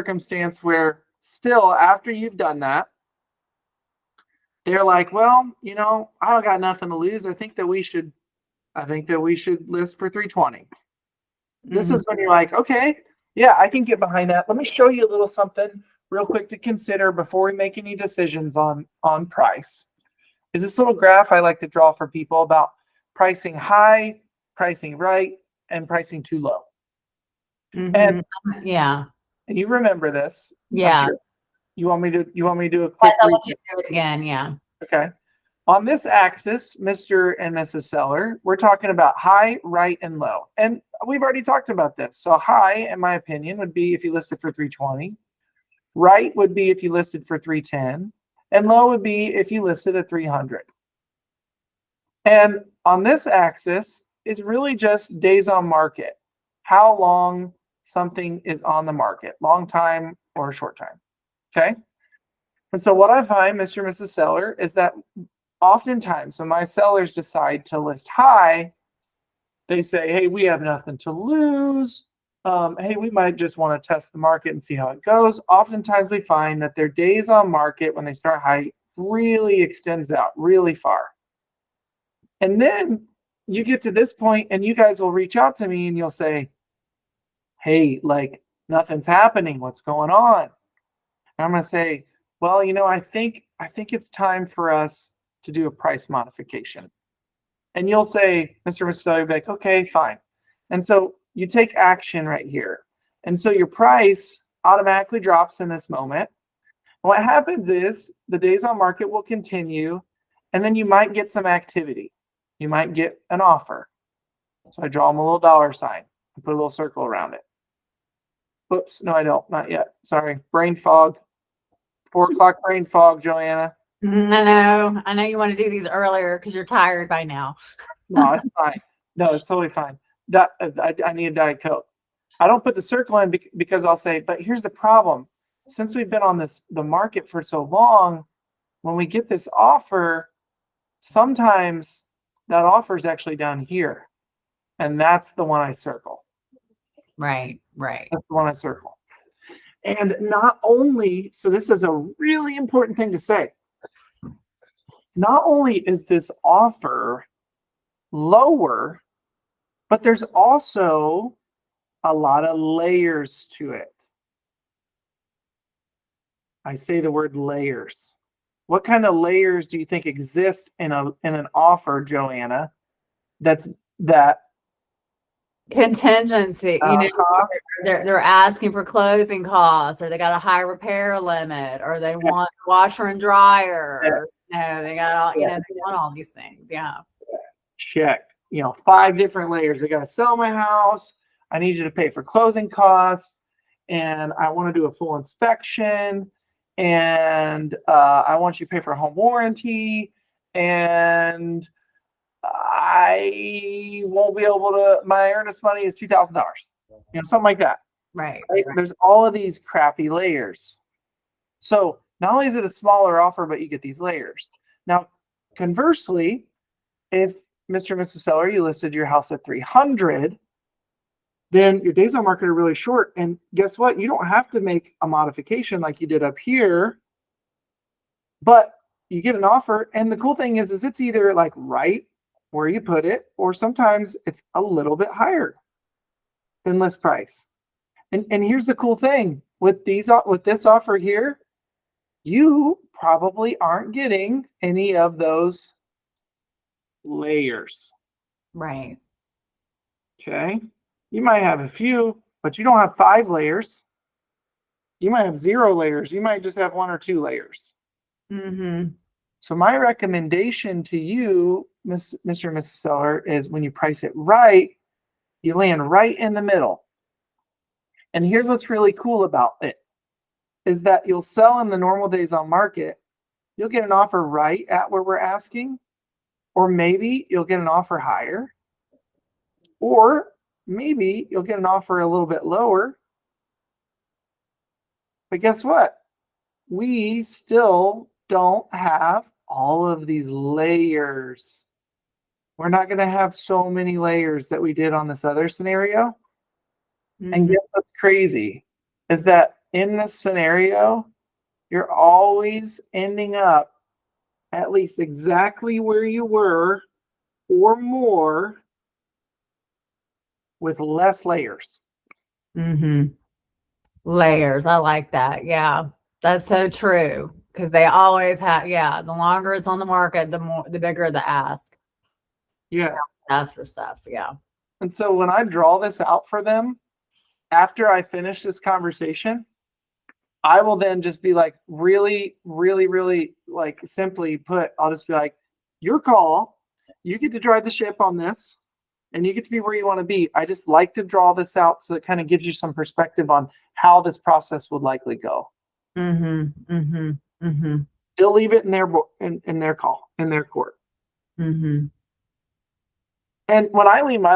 circumstance where still after you've done that, they're like, well, I don't got nothing to lose. I think that we should list for 320. This is when you're like, okay, yeah, I can get behind that. Let me show you a little something real quick to consider before we make any decisions on price. Is this little graph I like to draw for people about pricing high, pricing right, and pricing too low. And yeah, and you remember this? Yeah. Sure. You want me to do a quick I want recap? you to do it again. Yeah. Okay. On this axis, Mr. and Mrs. Seller, we're talking about high, right, and low. And we've already talked about this. So high, in my opinion, would be if you listed for 320. Right would be if you listed for 310. And low would be if you listed at 300. And on this axis is really just days on market. How long something is on the market, long time or short time. Okay. And so what I find, Mr. and Mrs. Seller, is that oftentimes when my sellers decide to list high, they say, hey, we have nothing to lose. Hey, we might just want to test the market and see how it goes. Oftentimes we find that their days on market when they start high really extends out really far. And then you get to this point and you guys will reach out to me and you'll say, hey, like nothing's happening. What's going on? And I'm going to say, well, I think it's time for us to do a price modification. And you'll say, Mr. and Mrs. Seller, you'll be like, okay, fine. And so you take action right here. And so your price automatically drops in this moment. And what happens is the days on market will continue, and then you might get some activity. You might get an offer. So I draw them a little dollar sign and put a little circle around it. Oops, no, I don't. Not yet. Sorry. Brain fog. 4 o'clock brain fog, Joanna. I know you want to do these earlier because you're tired by now. No, it's fine. No, it's totally fine. I need a Diet Coke. I don't put the circle in because I'll say, but here's the problem. Since we've been on the market for so long, when we get this offer, sometimes that offer is actually down here. And that's the one I circle. Right. That's the one I circle. And not only, so this is a really important thing to say. Not only is this offer lower, but there's also a lot of layers to it. I say the word layers. What kind of layers do you think exist in an offer, Joanna? That contingency, they're asking for closing costs, or they got a high repair limit, or they want washer and dryer, or they got all, they want all these things. Yeah. Check. 5 different layers. I got to sell my house. I need you to pay for closing costs, and I want to do a full inspection, and I want you to pay for a home warranty, and I won't be able to, my earnest money is $2,000, something like that. Right. There's all of these crappy layers. So not only is it a smaller offer, but you get these layers. Now, conversely, if Mr. and Mrs. Seller, you listed your house at 300, then your days on market are really short. And guess what? You don't have to make a modification like you did up here, but you get an offer. And the cool thing is it's either like right where you put it, or sometimes it's a little bit higher than list price. And here's the cool thing with this offer here, you probably aren't getting any of those layers. Right. Okay. You might have a few, but you don't have 5 layers. You might have 0 layers. You might just have 1 or 2 layers. So my recommendation to you, Mr. and Mrs. Seller, is when you price it right, you land right in the middle. And here's what's really cool about it, is that you'll sell in the normal days on market. You'll get an offer right at where we're asking, or maybe you'll get an offer higher, or maybe you'll get an offer a little bit lower. But guess what? We still don't have all of these layers. We're not going to have so many layers that we did on this other scenario. And guess what's crazy is that in this scenario, you're always ending up at least exactly where you were or more with less layers. Mm-hmm. Layers. I like that. Yeah. That's so true. Because they always have, yeah, the longer it's on the market, the bigger the ask. Yeah. Ask for stuff. Yeah. And so when I draw this out for them, after I finish this conversation, I will then just be like, really, really, really, like, simply put, I'll just be like, your call. You get to drive the ship on this, and you get to be where you want to be. I just like to draw this out so it kind of gives you some perspective on how this process would likely go. Mm-hmm. Mm-hmm. Mm-hmm. Still leave it in their call, in their court. Mm-hmm. And when I leave my